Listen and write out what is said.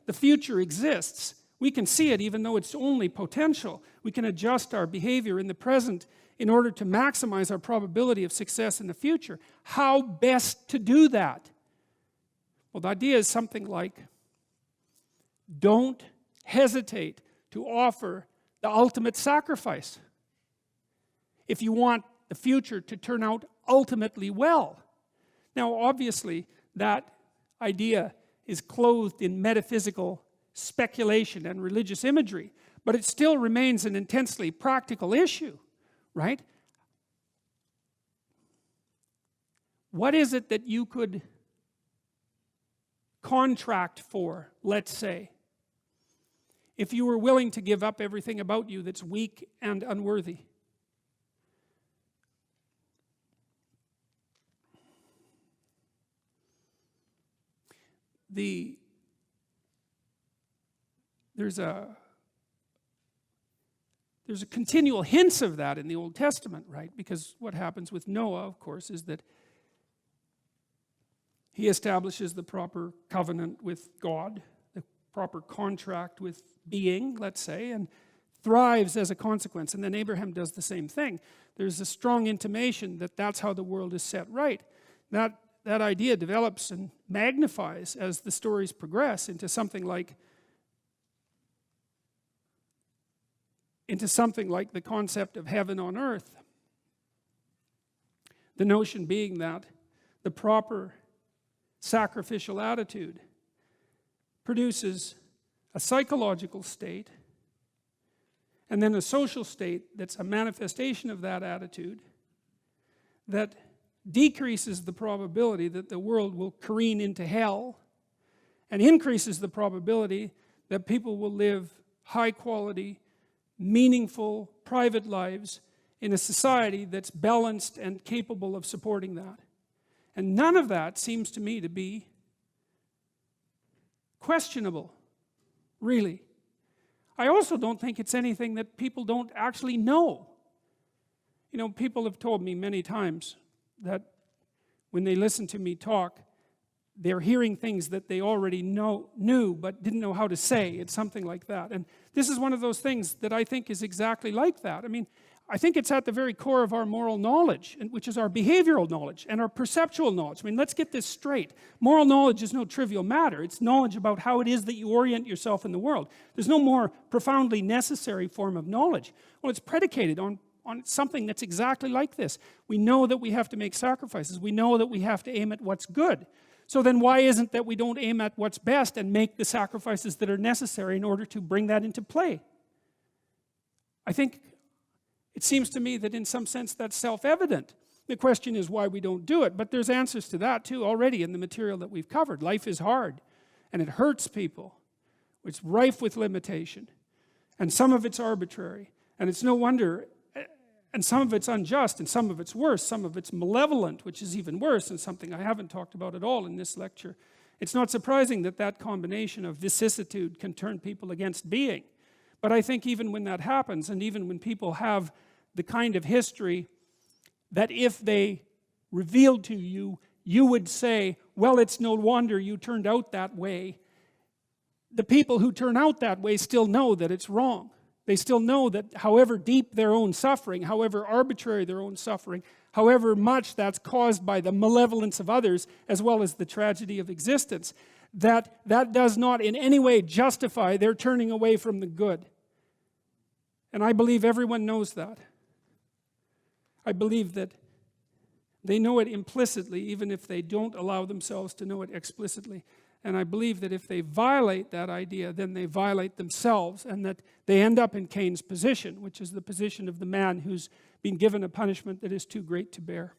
the future exists. We can see it even though it's only potential. We can adjust our behavior in the present in order to maximize our probability of success in the future. How best to do that? Well, the idea is something like, don't hesitate to offer the ultimate sacrifice if you want the future to turn out ultimately well. Now, obviously, that idea is clothed in metaphysical speculation and religious imagery, but it still remains an intensely practical issue, right? What is it that you could contract for, let's say, if you were willing to give up everything about you that's weak and unworthy? There's a continual hints of that in the Old Testament, right? Because what happens with Noah, of course, is that he establishes the proper covenant with God, the proper contract with being, let's say, and thrives as a consequence. And then Abraham does the same thing. There's a strong intimation that that's how the world is set right. That idea develops and magnifies as the stories progress into something like the concept of heaven on earth. The notion being that the proper sacrificial attitude produces a psychological state and then a social state that's a manifestation of that attitude that decreases the probability that the world will careen into hell and increases the probability that people will live high quality, meaningful, private lives in a society that's balanced and capable of supporting that. And none of that seems to me to be questionable, really. I also don't think it's anything that people don't actually know. You know, people have told me many times that when they listen to me talk, they're hearing things that they already knew but didn't know how to say. It's something like that. And this is one of those things that I think is exactly like that. I mean, I think it's at the very core of our moral knowledge, which is our behavioral knowledge and our perceptual knowledge. I mean, let's get this straight. Moral knowledge is no trivial matter. It's knowledge about how it is that you orient yourself in the world. There's no more profoundly necessary form of knowledge. Well, it's predicated on something that's exactly like this. We know that we have to make sacrifices. We know that we have to aim at what's good. So then why isn't that we don't aim at what's best and make the sacrifices that are necessary in order to bring that into play? I think it seems to me that in some sense that's self-evident. The question is why we don't do it. But there's answers to that too already in the material that we've covered. Life is hard and it hurts people. It's rife with limitation. And some of it's arbitrary. And it's no wonder. And some of it's unjust, and some of it's worse, some of it's malevolent, which is even worse, and something I haven't talked about at all in this lecture. It's not surprising that that combination of vicissitude can turn people against being. But I think even when that happens, and even when people have the kind of history that if they revealed to you, you would say, well, it's no wonder you turned out that way. The people who turn out that way still know that it's wrong. They still know that however deep their own suffering, however arbitrary their own suffering, however much that's caused by the malevolence of others, as well as the tragedy of existence, that does not in any way justify their turning away from the good. And I believe everyone knows that. I believe that they know it implicitly, even if they don't allow themselves to know it explicitly. And I believe that if they violate that idea, then they violate themselves, and that they end up in Cain's position, which is the position of the man who's been given a punishment that is too great to bear.